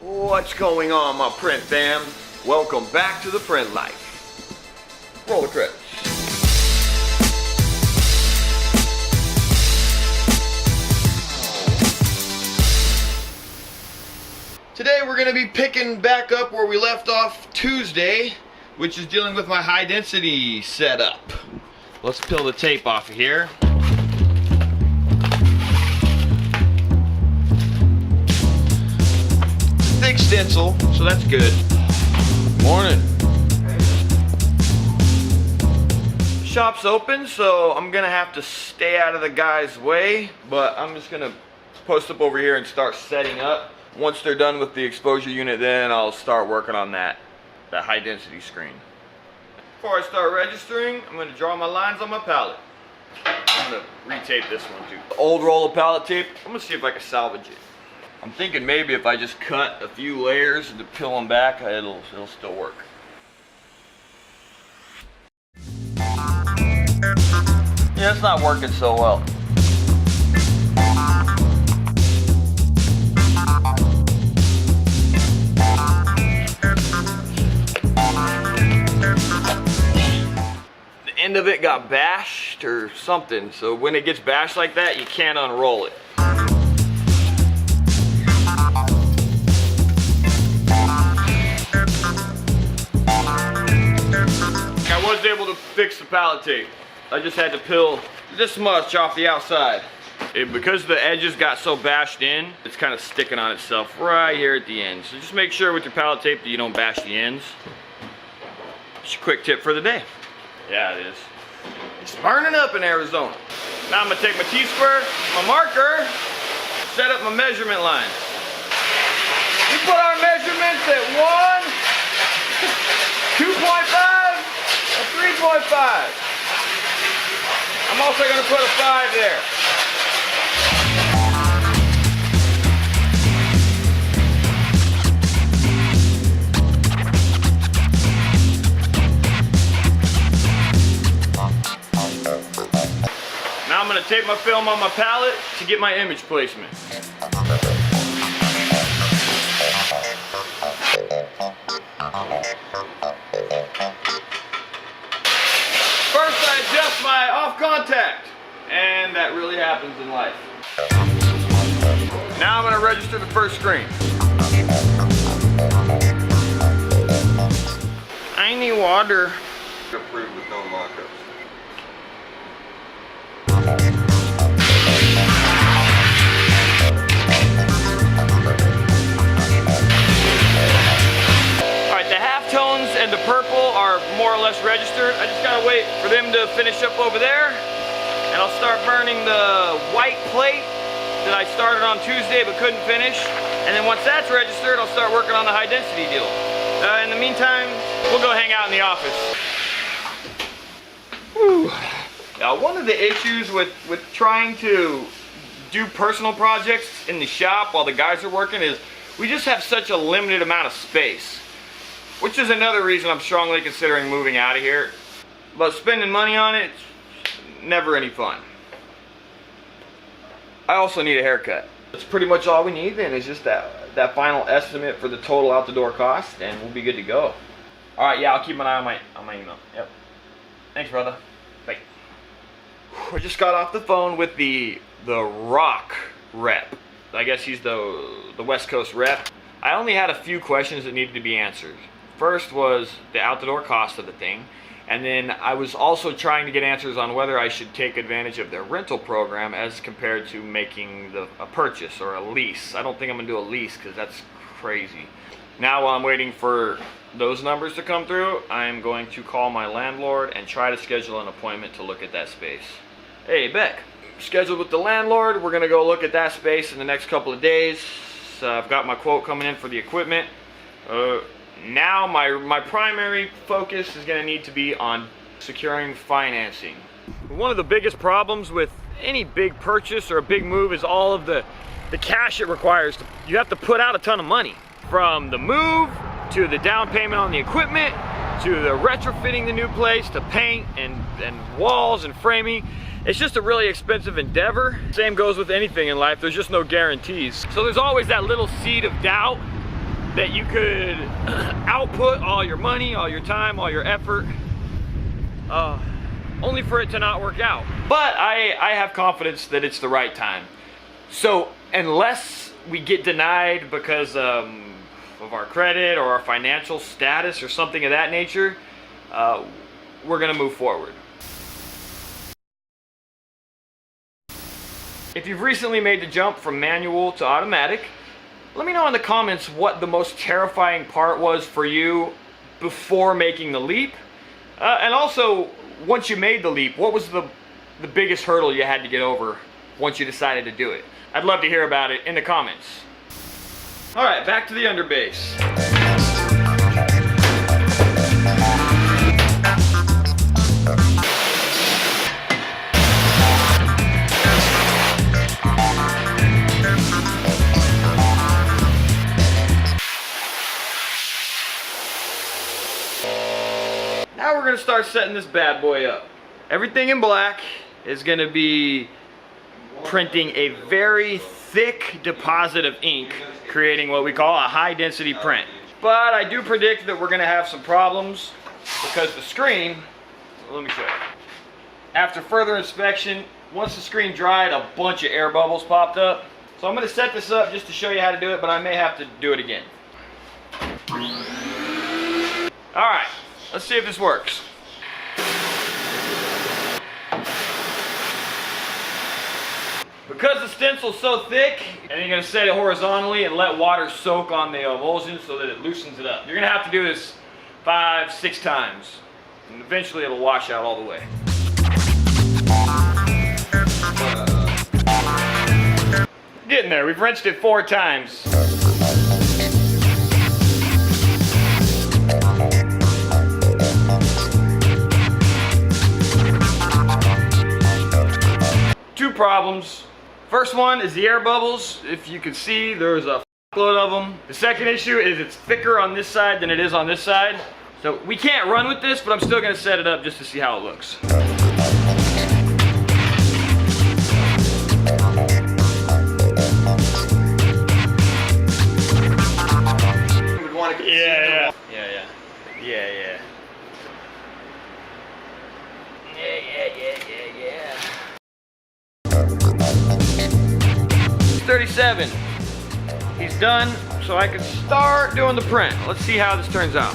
What's going on, my print fam? Welcome back to the print life. Roll the credits. Today we're going to be picking back up where we left off Tuesday, which is dealing with my high density setup. Let's peel the tape off of here. Thick stencil, so that's good. Morning. Shop's open, so I'm gonna have to stay out of the guy's way, but I'm just gonna post up over here and start setting up. Once they're done with the exposure unit, then I'll start working on that high density screen. Before I start registering, I'm gonna draw my lines on my pallet. I'm gonna retape this one too. Old roll of pallet tape, I'm gonna see if I can salvage it. I'm thinking maybe if I just cut a few layers to peel them back, it'll still work. Yeah, it's not working so well. The end of it got bashed or something, so when it gets bashed like that, you can't unroll it. I was able to fix the pallet tape. I just had to peel this much off the outside. Because the edges got so bashed in, it's kind of sticking on itself right here at the end. So just make sure with your pallet tape that you don't bash the ends. Just a quick tip for the day. Yeah, it is. It's burning up in Arizona. Now I'm gonna take my T-square, my marker, set up my measurement line. We put our measurements at 1, 2.5, and 3.5. I'm also going to put a 5 there. Now I'm going to tape my film on my pallet to get my image placement. First I adjust my off contact, and that really happens in life. Now I'm going to register the first screen. I need water. Approved with no markups. And the purple are more or less registered. I just gotta wait for them to finish up over there, and I'll start burning the white plate that I started on Tuesday but couldn't finish. And then once that's registered, I'll start working on the high density deal. In the meantime, we'll go hang out in the office. Whew. Now, one of the issues with trying to do personal projects in the shop while the guys are working is we just have such a limited amount of space. Which is another reason I'm strongly considering moving out of here. But spending money on it, never any fun. I also need a haircut. That's pretty much all we need then, is just that final estimate for the total out the door cost, and we'll be good to go. Alright, yeah, I'll keep an eye on my email. Yep. Thanks, brother. Bye. I just got off the phone with the Rock rep. I guess he's the West Coast rep. I only had a few questions that needed to be answered. First was the out-the-door cost of the thing, and then I was also trying to get answers on whether I should take advantage of their rental program as compared to making a purchase or a lease. I don't think I'm going to do a lease because that's crazy. Now while I'm waiting for those numbers to come through, I'm going to call my landlord and try to schedule an appointment to look at that space. Hey Beck, scheduled with the landlord. We're going to go look at that space in the next couple of days. So I've got my quote coming in for the equipment. Now my primary focus is going to need to be on securing financing. One of the biggest problems with any big purchase or a big move is all of the cash it requires. You have to put out a ton of money. From the move, to the down payment on the equipment, to the retrofitting the new place, to paint and walls and framing. It's just a really expensive endeavor. Same goes with anything in life. There's just no guarantees. So there's always that little seed of doubt that you could output all your money, all your time, all your effort, only for it to not work out. But I have confidence that it's the right time. So unless we get denied because of our credit or our financial status or something of that nature, we're gonna move forward. If you've recently made the jump from manual to automatic, let me know in the comments what the most terrifying part was for you before making the leap. And also, once you made the leap, what was the biggest hurdle you had to get over once you decided to do it? I'd love to hear about it in the comments. All right, back to the underbase. Now we're gonna start setting this bad boy up. Everything in black is gonna be printing a very thick deposit of ink, creating what we call a high density print. But I do predict that we're gonna have some problems because the screen, let me show you. After further inspection, once the screen dried, a bunch of air bubbles popped up. So I'm gonna set this up just to show you how to do it, but I may have to do it again. All right. Let's see if this works. Because the stencil's so thick, and you're gonna set it horizontally and let water soak on the emulsion so that it loosens it up. You're gonna have to do this 5, 6 times, and eventually it'll wash out all the way. Getting there, we've rinsed it 4 times. Two problems. First one is the air bubbles. If you can see, there's a load of them. The second issue is it's thicker on this side than it is on this side. So we can't run with this, but I'm still gonna set it up just to see how it looks. Yeah. Yeah. 37. He's done, so I can start doing the print. Let's see how this turns out.